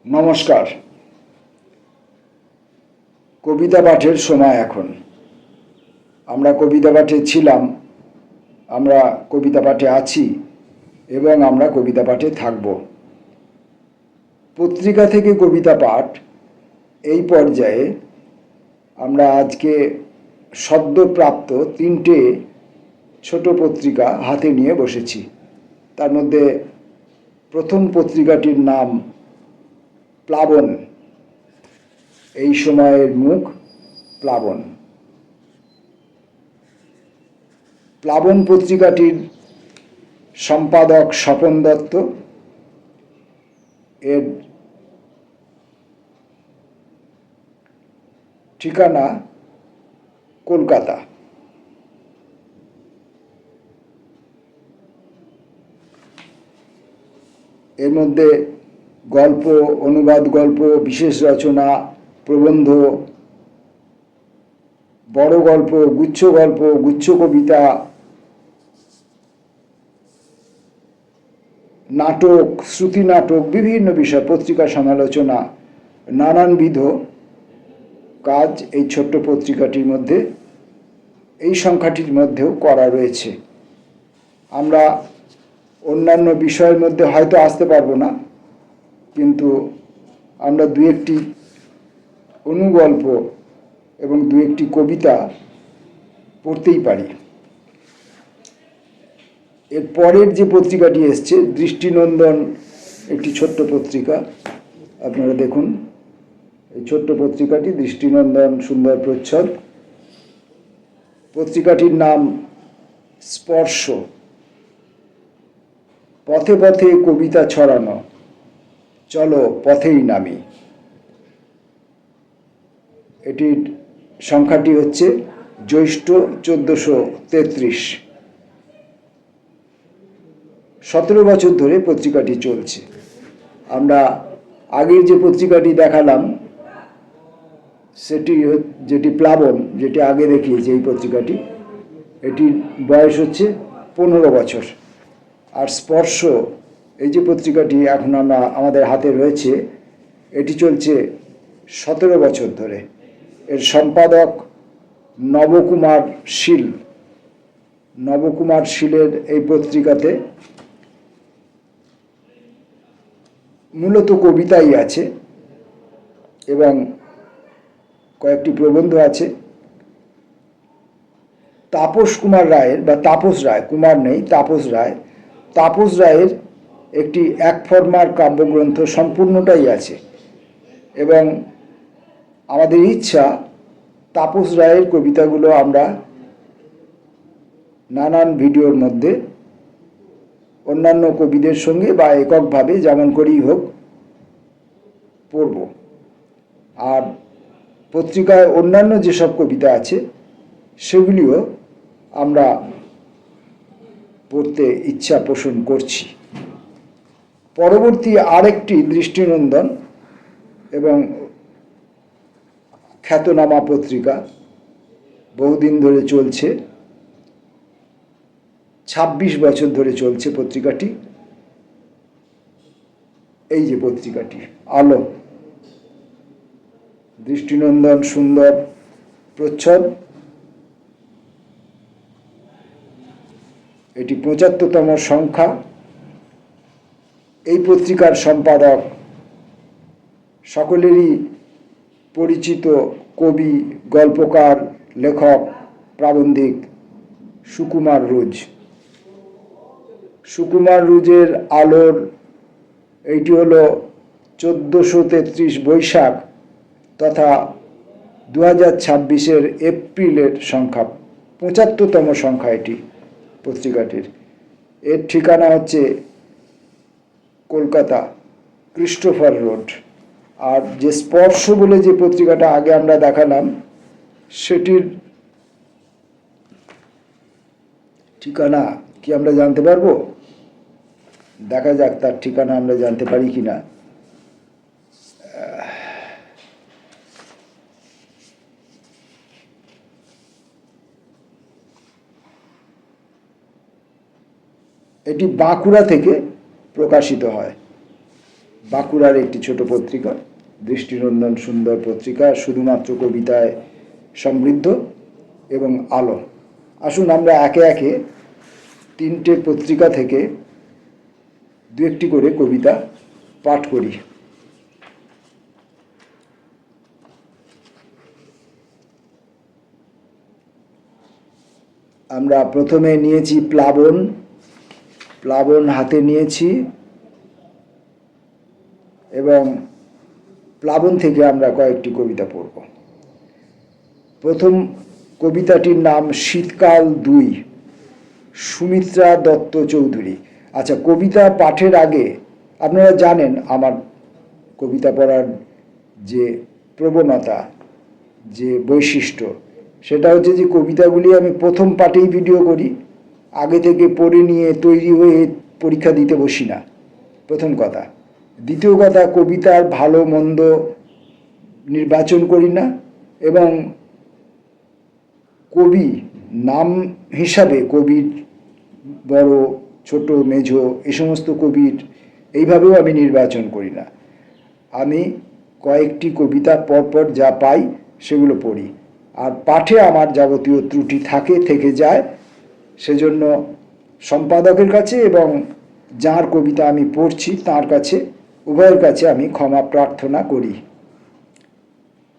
নমস্কার। কবিতা পাঠের সময় এখন। আমরা কবিতা পাঠে ছিলাম, আমরা কবিতা পাঠে আছি এবং আমরা কবিতা পাঠে থাকব। পত্রিকা থেকে কবিতা পাঠ এই পর্যায়ে আমরা আজকে সদ্যপ্রাপ্ত 3টে ছোট পত্রিকা হাতে নিয়ে বসেছি। তার মধ্যে প্রথম পত্রিকাটির নাম প্লাবন, এই সময়ের মুখ প্লাবন। প্লাবন পত্রিকাটির সম্পাদক স্বপন দত্ত। এর ঠিকানা কলকাতা। এর মধ্যে গল্প, অনুবাদ গল্প, বিশেষ রচনা, প্রবন্ধ, বড় গল্প, গুচ্ছ কবিতা, নাটক, শ্রুতি নাটক, বিভিন্ন বিষয়, পত্রিকা সমালোচনা, নানানবিধ কাজ এই ছোট্ট পত্রিকাটির মধ্যে, এই সংখ্যাটির মধ্যেও করা রয়েছে। আমরা অন্যান্য বিষয়ের মধ্যে হয়তো আসতে পারবো না, কিন্তু আমরা দু একটি অনুগল্প এবং দু একটি কবিতা পড়তেই পারি। এর পরের যে পত্রিকাটি এসছে দৃষ্টিনন্দন, একটি ছোট্ট পত্রিকা। আপনারা দেখুন, এই ছোট্ট পত্রিকাটি দৃষ্টিনন্দন, সুন্দর প্রচ্ছদ। পত্রিকাটির নাম স্পর্শ। পথে পথে কবিতা ছড়ানো, চলো পথেই নামি। এটির সংখ্যাটি হচ্ছে জ্যৈষ্ঠ 1433। 17 বছর ধরে পত্রিকাটি চলছে। আমরা আগের যে পত্রিকাটি দেখালাম সেটি যেটি প্লাবন, যেটি আগে দেখিয়েছি, এই পত্রিকাটি, এটির বয়স হচ্ছে 15 বছর। আর স্পর্শ, এই যে পত্রিকাটি এখন আমাদের হাতে রয়েছে, এটি চলছে 17 বছর ধরে। এর সম্পাদক নবকুমার শীল। নবকুমার শীলের এই পত্রিকাতে মূলত কবিতাই আছে এবং কয়েকটি প্রবন্ধ আছে। তাপস কুমার রায়ের, বা তাপস রায়, কুমার নেই, তাপস রায়ের একটি এক ফরমার কাব্যগ্রন্থ সম্পূর্ণটাই আছে এবং আমাদের ইচ্ছা তাপস রায়ের কবিতাগুলো আমরা নানান ভিডিওর মধ্যে অন্যান্য কবিদের সঙ্গে বা এককভাবে যেমন করেই হোক পড়ব। আর পত্রিকায় অন্যান্য যেসব কবিতা আছে সেগুলিও আমরা পড়তে ইচ্ছা পোষণ করছি। পরবর্তী আরেকটি দৃষ্টিনন্দন এবং খ্যাতনামা পত্রিকা, বহুদিন ধরে চলছে, 26 বছর ধরে চলছে পত্রিকাটি। এই যে পত্রিকাটি আলো, দৃষ্টিনন্দন, সুন্দর প্রচ্ছদ। এটি 75তম সংখ্যা। এই পত্রিকার সম্পাদক সকলেরই পরিচিত কবি, গল্পকার, লেখক, প্রাবন্ধিক সুকুমার রুজ। সুকুমার রুজের আলোর এইটি হলো 1433 বৈশাখ তথা 2026 এপ্রিলের সংখ্যা, 75তম সংখ্যা এটি পত্রিকাটির। এর ঠিকানা হচ্ছে কলকাতা, ক্রিস্টোফার রোড। আর যে স্পর্শ বলে যে পত্রিকাটা আগে আমরা দেখালাম সেটির ঠিকানা কি আমরা জানতে পারবো? দেখা যাক তার ঠিকানা আমরা জানতে পারি কিনা। এটি বাঁকুড়া থেকে প্রকাশিত হয়। বাঁকুড়ার একটি ছোট পত্রিকা, দৃষ্টিনন্দন সুন্দর পত্রিকা, শুধুমাত্র কবিতায় সমৃদ্ধ এবং আলো। আসুন আমরা একে একে তিনটে পত্রিকা থেকে দু একটি করে কবিতা পাঠ করি। আমরা প্রথমে নিয়েছি প্লাবন। প্লাবন হাতে নিয়েছি এবং প্লাবন থেকে আমরা কয়েকটি কবিতা পড়ব। প্রথম কবিতাটির নাম শীতকাল 2, সুমিত্রা দত্ত চৌধুরী। আচ্ছা, কবিতা পাঠের আগে আপনারা জানেন আমার কবিতা পড়ার যে প্রবণতা, যে বৈশিষ্ট্য, সেটা হচ্ছে যে কবিতাগুলি আমি প্রথম পাঠেই ভিডিও করি, আগে থেকে পড়ে নিয়ে তৈরি হয়ে পরীক্ষা দিতে বসি না, প্রথম কথা। দ্বিতীয় কথা, কবিতার ভালো মন্দ নির্বাচন করি না, এবং কবি নাম হিসাবে কবির বড় ছোট মেঝো এই সমস্ত কবির এইভাবেও আমি নির্বাচন করি না। আমি কয়েকটি কবিতা পরপর যা পাই সেগুলো পড়ি, আর পাঠে আমার যাবতীয় ত্রুটি থেকে যায়। সেজন্য সম্পাদকের কাছে এবং যার কবিতা আমি পড়ছি তার কাছে, উভয়ের কাছে আমি ক্ষমা প্রার্থনা করি।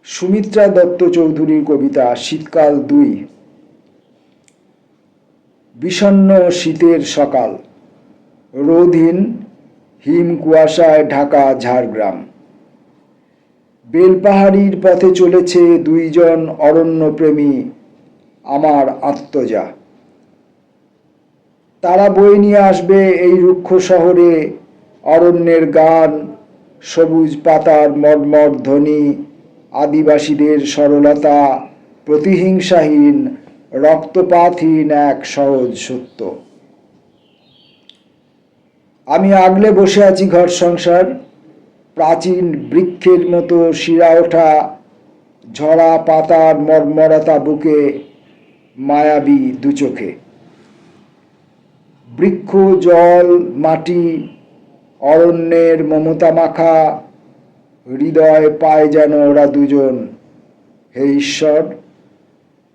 সুমিত্রা দত্ত চৌধুরীর কবিতা শীতকাল 2। বিষণ্ণ শীতের সকাল, রোদহীন হিম কুয়াশায় ঢাকা ঝাড়গ্রাম। বেলপাহাড়ির পথে চলেছে দুইজন অরণ্যপ্রেমী আমার আত্মজা। তারা বয়ে নিয়ে আসবে এই রুক্ষ শহরে অরণ্যের গান, সবুজ পাতার মর্মর ধ্বনি, আদিবাসীদের সরলতা, প্রতিহিংসাহীন রক্তপাতহীন এক সহজ সত্য। আমি আগলে বসে আছি ঘর সংসার, প্রাচীন বৃক্ষের মতো শিরা ওঠা, ঝরা পাতার মর্মরতা বুকে, মায়াবী দুচোখে। বৃক্ষ, জল, মাটি, অরণ্যের মমতা মাখা হৃদয় পায় যেন ওরা দুজন। হে ঈশ্বর,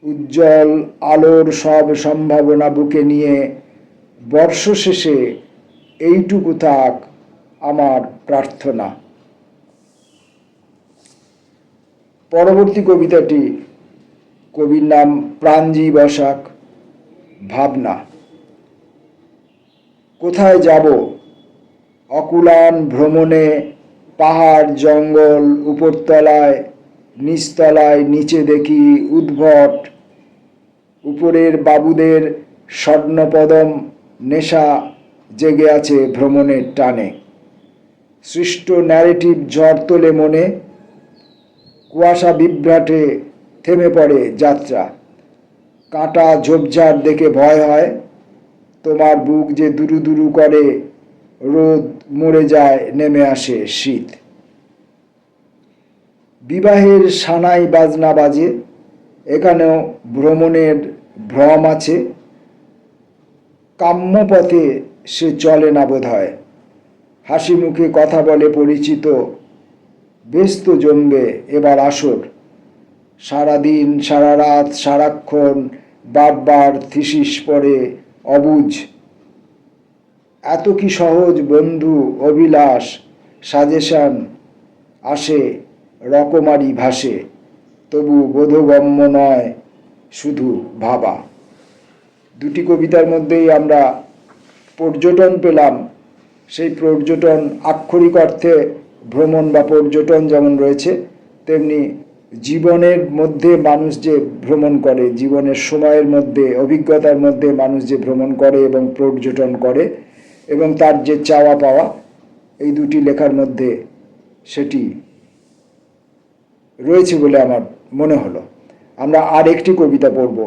উজ্জ্বল আলোর সব সম্ভাবনা বুকে নিয়ে বর্ষ শেষে এইটুকু থাক আমার প্রার্থনা। পরবর্তী কবিতাটি, কবির নাম প্রাণজি বসাক। ভাবনা। কোথায় যাব? অকুলান ভ্রমণে, পাহাড় জঙ্গল উপরতলায়, নিচতলায় নিচে দেখি উদ্ভট উপরের বাবুদের স্বর্ণপদম নেশা জেগে আছে ভ্রমণের টানে। সৃষ্ট ন্যারেটিভ ঝড় তোলে মনে, কুয়াশা বিভ্রাটে থেমে পড়ে যাত্রা। কাঁটা ঝোপঝাড় দেখে ভয় হয়, তোমার বুক যে দুরু দুরু করে, রোদ মরে যায় নেমে আসে শীত। বিবাহের সানাই বাজনা বাজে, এখানেও ভ্রমণের ভ্রম আছে। কাম্য পথে সে চলে না বোধ হয়, হাসি মুখে কথা বলে পরিচিত। ব্যস্ত জমবে এবার আসর, সারাদিন সারা রাত সারাক্ষণ বারবার থিসিস পড়ে অবুঝ। এত কি সহজ বন্ধু অভিলাষ, সাজেশন আসে রকমারি ভাসে, তবু বোধগম্য নয় শুধু ভাবা। দুটি কবিতার মধ্যেই আমরা পর্যটন পেলাম। সেই পর্যটন আক্ষরিক অর্থে ভ্রমণ বা পর্যটন যেমন রয়েছে, তেমনি জীবনের মধ্যে মানুষ যে ভ্রমণ করে, জীবনের সময়ের মধ্যে অভিজ্ঞতার মধ্যে মানুষ যে ভ্রমণ করে এবং পর্যটন করে এবং তার যে চাওয়া পাওয়া, এই দুটি লেখার মধ্যে সেটি রয়েছে বলে আমার মনে হলো। আমরা আর একটি কবিতা পড়ব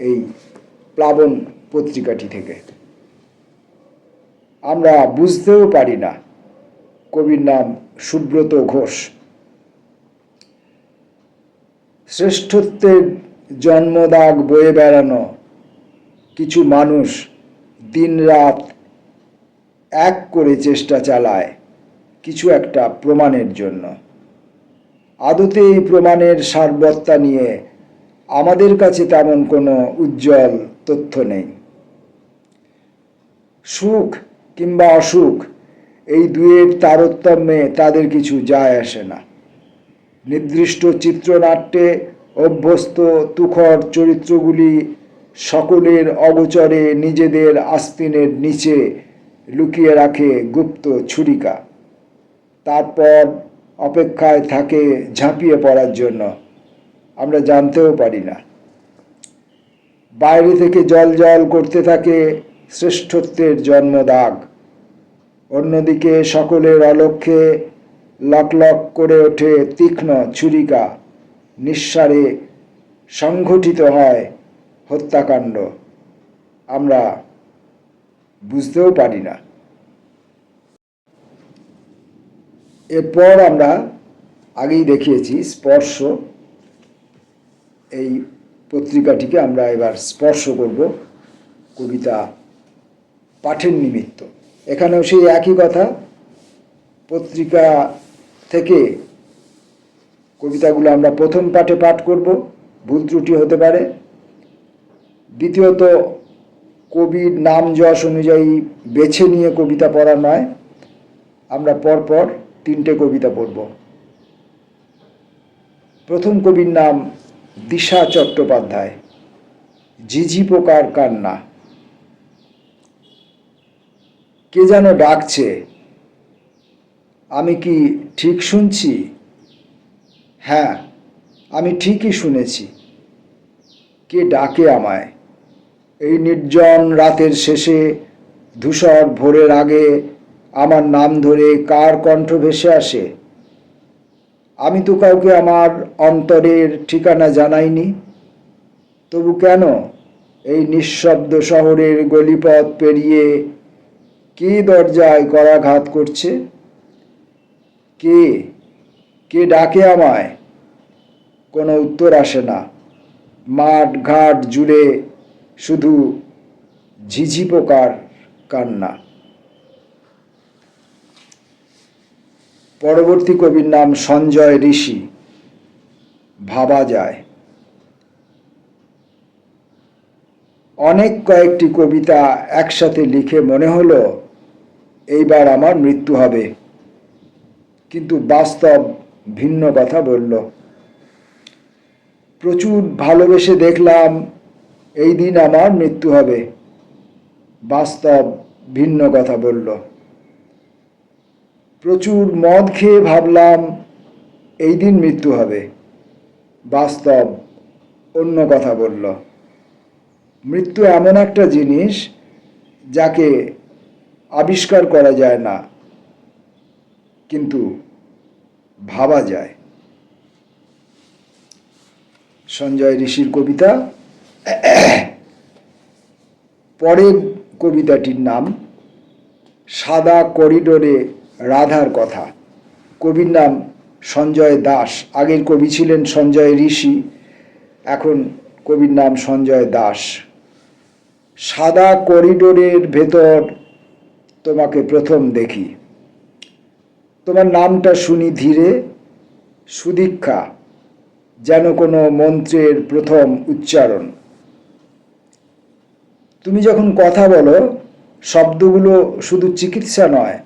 এই প্লাবন পত্রিকাটি থেকে। আমরা বুঝতেও পারি না। কবির নাম সুব্রত ঘোষ। শ্রেষ্ঠত্বের জন্মদাগ বয়ে বেড়ানো কিছু মানুষ দিনরাত এক করে চেষ্টা চালায় কিছু একটা প্রমাণের জন্য। আদতে এই প্রমাণের সারবত্তা নিয়ে আমাদের কাছে তেমন কোনো উজ্জ্বল তথ্য নেই। সুখ কিংবা অসুখ এই দুয়ের তারতম্যে তাদের কিছু যায় আসে না। নির্দিষ্ট চিত্রনাট্যে অভ্যস্ত তুখর চরিত্রগুলি সকলের অগোচরে নিজেদের আস্তিনের নিচে লুকিয়ে রাখে গুপ্ত ছুরিকা, তারপর অপেক্ষায় থাকে ঝাঁপিয়ে পড়ার জন্য। আমরা জানতেও পারি না। বাইরে থেকে জল জল করতে থাকে শ্রেষ্ঠত্বের জন্মদাগ, অন্যদিকে সকলের অলক্ষ্যে লক লক করে ওঠে তীক্ষ্ণ ছুরিকা, নিঃসারে সংঘটিত হয় হত্যাকাণ্ড। আমরা বুঝতেও পারি না। এরপর আমরা আগেই দেখিয়েছি স্পর্শ। এই পত্রিকাটিকে আমরা এবার স্পর্শ করব কবিতা পাঠের নিমিত্ত। এখানেও সেই একই কথা, পত্রিকা থেকে কবিতাগুলো আমরা প্রথম পাঠে পাঠ করব, ভুল ত্রুটি হতে পারে। দ্বিতীয়ত, কবির নাম যশ অনুযায়ী বেছে নিয়ে কবিতা পড়া নয়, আমরা পরপর 3টে কবিতা পড়ব। প্রথম কবির নাম দিশা চট্টোপাধ্যায়, ঝিঝি পোকার কান্না। কে যেন ডাকছে, আমি কি ঠিক শুনছি? হ্যাঁ, আমি ঠিকই শুনেছি। কে ডাকে আমায়? এই নির্জন রাতের শেষে, ধূসর ভোরের আগে আমার নাম ধরে কার কণ্ঠ ভেসে আসে? আমি তো কাউকে আমার অন্তরের ঠিকানা জানাইনি, তবু কেন এই নিঃশব্দ শহরের গলিপথ পেরিয়ে কে দরজায় করাঘাত করছে? কে কে ডাকে আমায়? কোনো উত্তর আসে না। মাঠ ঘাট জুড়ে শুধু ঝিঝি পোকার কান্না। পরবর্তী কবির নাম সঞ্জয় ঋষি, ভাবা যায়। অনেক কয়েকটি কবিতা একসাথে লিখে মনে হলো এইবার আমার মৃত্যু হবে, কিন্তু বাস্তব ভিন্ন কথা বলল। প্রচুর ভালোবেসে দেখলাম এই দিন আমার মৃত্যু হবে, বাস্তব ভিন্ন কথা বলল। প্রচুর মদ খেয়ে ভাবলাম এই দিন মৃত্যু হবে, বাস্তব অন্য কথা বলল। মৃত্যু এমন একটা জিনিস যাকে আবিষ্কার করা যায় না, কিন্তু ভাবা যায়। সঞ্জয় ঋষির কবিতা। পরের কবিতাটির নাম সাদা করিডোরে রাধার কথা। কবির নাম সঞ্জয় দাস। আগের কবি ছিলেন সঞ্জয় ঋষি, এখন কবির নাম সঞ্জয় দাস। সাদা করিডোরের ভেতর তোমাকে প্রথম দেখি, তোমার নামটা শুনি ধীরে, সুদীক্ষা, যেন কোনো মন্ত্রের প্রথম উচ্চারণ। তুমি যখন কথা বলো, শব্দগুলো শুধু চিকিৎসা নয়,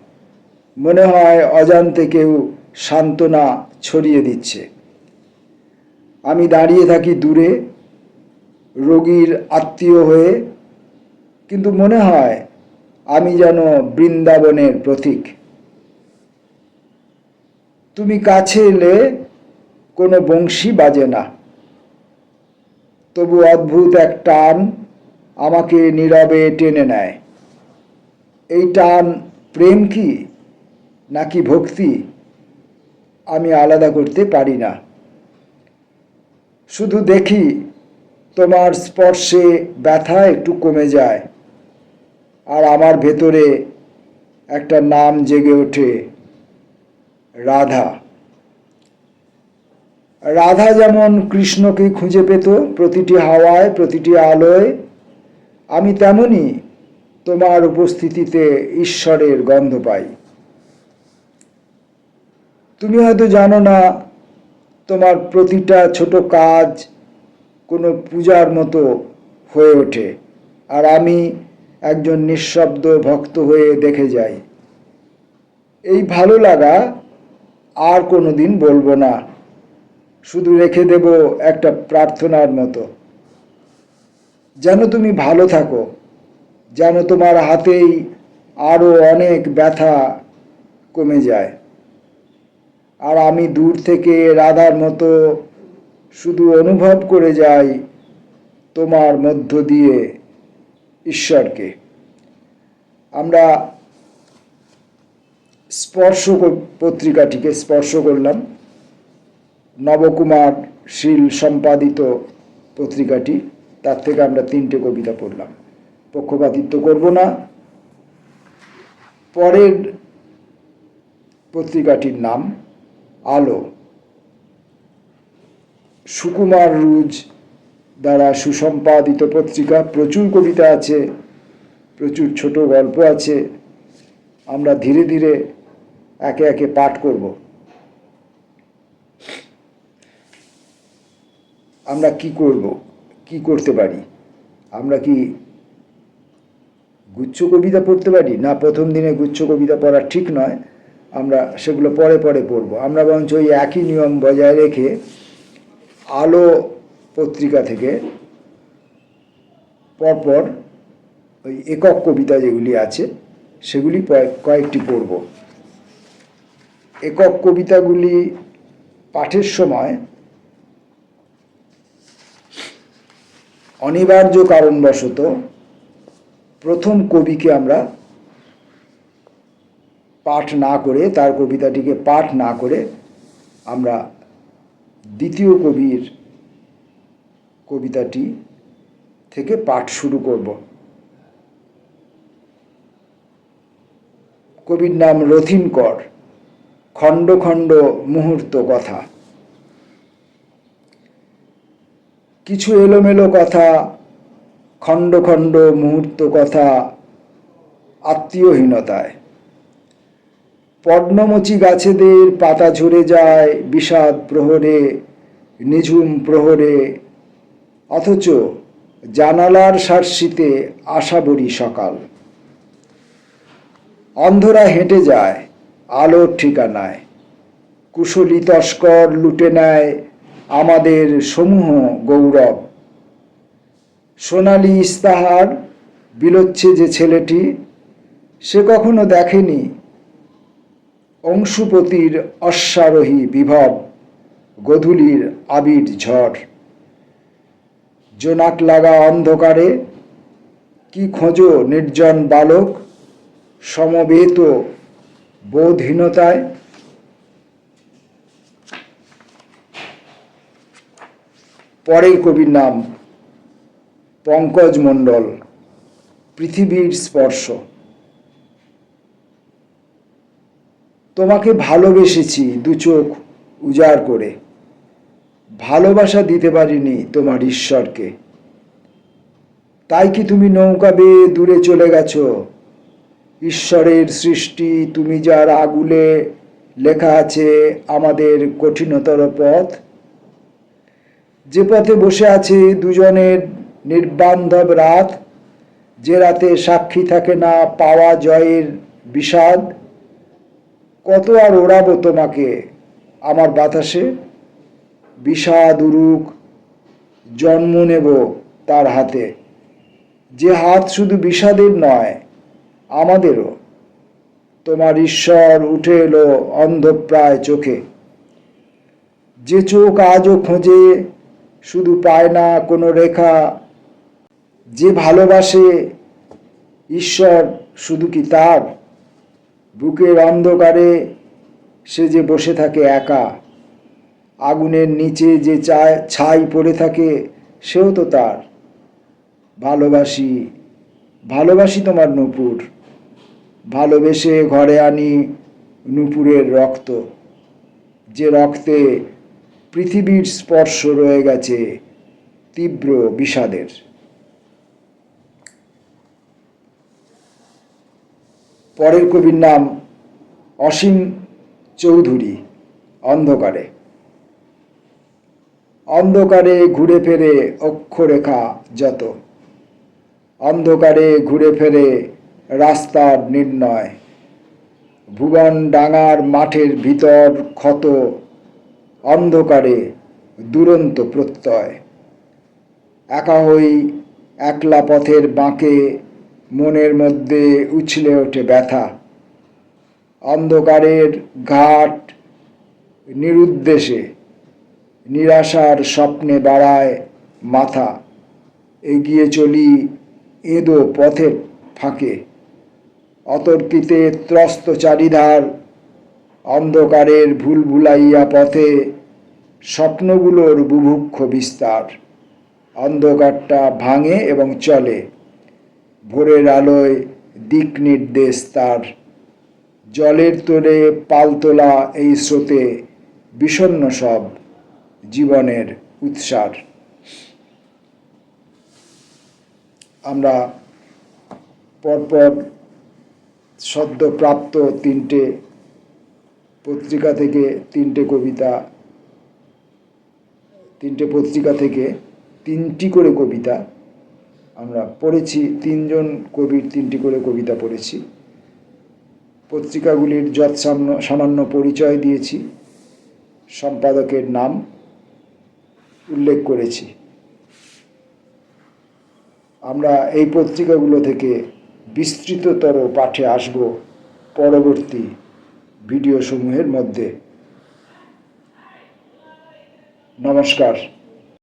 মনে হয় অজান্তে কেউ সান্ত্বনা ছড়িয়ে দিচ্ছে। আমি দাঁড়িয়ে থাকি দূরে, রোগীর আত্মীয় হয়ে, কিন্তু মনে হয় আমি যেন বৃন্দাবনের প্রতীক। তুমি কাছে এলে কোনো বংশী বাজে না, তবু অদ্ভুত এক টান আমাকে নীরবে টেনে নেয়। এই টান প্রেম কি নাকি ভক্তি আমি আলাদা করতে পারি না। শুধু দেখি তোমার স্পর্শে ব্যথা একটু কমে যায়, আর আমার ভেতরে একটা নাম জেগে ওঠে, রাধা। রাধা যেমন কৃষ্ণকে খুঁজে পেত প্রতিটি হাওয়ায়, প্রতিটি আলোয়, আমি তেমনি তোমার উপস্থিতিতে ঈশ্বরের গন্ধ পাই। তুমি হয়তো জানো না, তোমার প্রতিটা ছোট কাজ কোনো পূজার মতো হয়ে ওঠে, আর আমি একজন নিঃশব্দ ভক্ত হয়ে দেখে যাই। এই ভালো লাগা আর কোনোদিন বলবো না, শুধু রেখে দেব একটা প্রার্থনার মতো, যেন তুমি ভালো থাকো, যেন তোমার হাতেই আরও অনেক ব্যথা কমে যায়, আর আমি দূর থেকে রাধার মতো শুধু অনুভব করে যাই তোমার মধ্য দিয়ে ঈশ্বরকে। আমরা স্পর্শ পত্রিকাটিকে স্পর্শ করলাম, নবকুমার শীল সম্পাদিত পত্রিকাটি, তার থেকে আমরা 3টে কবিতা পড়লাম। পক্ষপাতিত্ব করব না। পরের পত্রিকাটির নাম আলো, সুকুমার রুজ দ্বারা সুসম্পাদিত পত্রিকা। প্রচুর কবিতা আছে, প্রচুর ছোট গল্প আছে। আমরা ধীরে ধীরে একে একে পাঠ করব। আমরা কি করব, কি করতে পারি? আমরা কি গুচ্ছ কবিতা পড়তে পারি? না, প্রথম দিনে গুচ্ছ কবিতা পড়া ঠিক নয়, আমরা সেগুলো পরে পরে পড়ব। আমরা বরঞ্চ ওই একই নিয়ম বজায় রেখে আলো পত্রিকা থেকে পরপর ওই একক কবিতা যেগুলি আছে সেগুলি কয়েকটি পড়ব। একক কবিতাগুলি পাঠের সময় অনিবার্য কারণবশত প্রথম কবিকে আমরা পাঠ না করে, তার কবিতাটিকে পাঠ না করে আমরা দ্বিতীয় কবির কবিতাটি থেকে পাঠ শুরু করব। কবির নাম রথিনকর, খণ্ড খণ্ড মুহূর্ত কথা। কিছু এলোমেলো কথা, খণ্ড খণ্ড মুহূর্ত কথা, আত্মীয়হীনতায়। পদ্মমুচি গাছেদের পাতা ঝরে যায় বিষাদ প্রহরে, নিঝুম প্রহরে, অথচ জানালার শার্সিতে আশাবরী সকাল। অন্ধরা হেঁটে যায় আলোর ঠিকানায়, কুশলী তস্কর লুটে নেয় আমাদের সমূহ গৌরব। সোনালি ইস্তাহার বিলোচ্ছে যে ছেলেটি, সে কখনো দেখেনি অংশুপতির অশ্বারোহী বিভব, গধূলির আবির ঝড়। জোনাক লাগা অন্ধকারে কি খোঁজো নির্জন বালক, সমবেত বোধহীনতায়। পরের কবির নাম পঙ্কজ মণ্ডল, পৃথিবীর স্পর্শ। তোমাকে ভালোবেসেছি দু চোখ উজাড় করে, ভালোবাসা দিতে পারিনি তোমার ঈশ্বরকে। তাই কি তুমি নৌকা বেয়ে দূরে চলে গেছো? ঈশ্বরের সৃষ্টি তুমি, যার আগুলে লেখা আছে আমাদের কঠিনতর পথ। যে পথে বসে আছে দুজনের নির্বান্ধব রাত, যে রাতে সাক্ষী থাকে না পাওয়া জয়ের বিষাদ। কত আর ওড়াবো তোমাকে আমার বাতাসে, বিষাদ উরুক জন্ম নেব তার হাতে, যে হাত শুধু বিষাদের নয় আমাদেরও। তোমার ঈশ্বর উঠে এলো অন্ধপ্রায় চোখে, যে চোখ আজও খোঁজে শুধু পায় না কোনো রেখা। যে ভালোবাসে ঈশ্বর শুধু কি তার? বুকের অন্ধকারে সে যে বসে থাকে একা, আগুনের নিচে যে ছাই পড়ে থাকে সেও তো তার। ভালোবাসি, ভালোবাসি তোমার নূপুর, ভালোবেসে ঘরে আনি নূপুরের রক্ত, যে রক্তে পৃথিবীর স্পর্শ রয়ে গেছে তীব্র বিষাদের। পরের কবির নাম অসীম চৌধুরী, অন্ধকারে। অন্ধকারে ঘুরে ফেরে অক্ষরেখা যত, অন্ধকারে ঘুরে ফেরে রাস্তার নির্ণয়, ভুবন ডাঙার মাঠের ভিতর ক্ষত, অন্ধকারে দুরন্ত প্রত্যয়। একা হই একলা পথের বাঁকে, মনের মধ্যে উছলে ওঠে ব্যথা। অন্ধকারের ঘাট নিরুদ্দেশে, নিরাশার স্বপ্নে বাড়ায় মাথা। এগিয়ে চলি এঁদো পথের ফাঁকে, অতর্কিতে ত্রস্ত চারিধার। অন্ধকারের ভুলভুলাইয়া পথে, স্বপ্নগুলোর বুভুক্ষ বিস্তার। অন্ধকারটা ভাঙে এবং চলে, ভোরের আলোয় দিক নির্দেশ তার। জলের তোরে পালতোলা এই স্রোতে, বিষণ্ণ সব জীবনের উৎসার। আমরা পরপর সদ্যপ্রাপ্ত তিনটে পত্রিকা থেকে তিনটে পত্রিকা থেকে তিনটি করে কবিতা আমরা পড়েছি। তিনজন কবির তিনটি করে কবিতা পড়েছি। পত্রিকাগুলির সামান্য পরিচয় দিয়েছি, সম্পাদকের নাম উল্লেখ করেছি। আমরা এই পত্রিকাগুলো থেকে বিস্তৃততর পাঠে আসব পরবর্তী ভিডিও সমূহের মধ্যে। নমস্কার।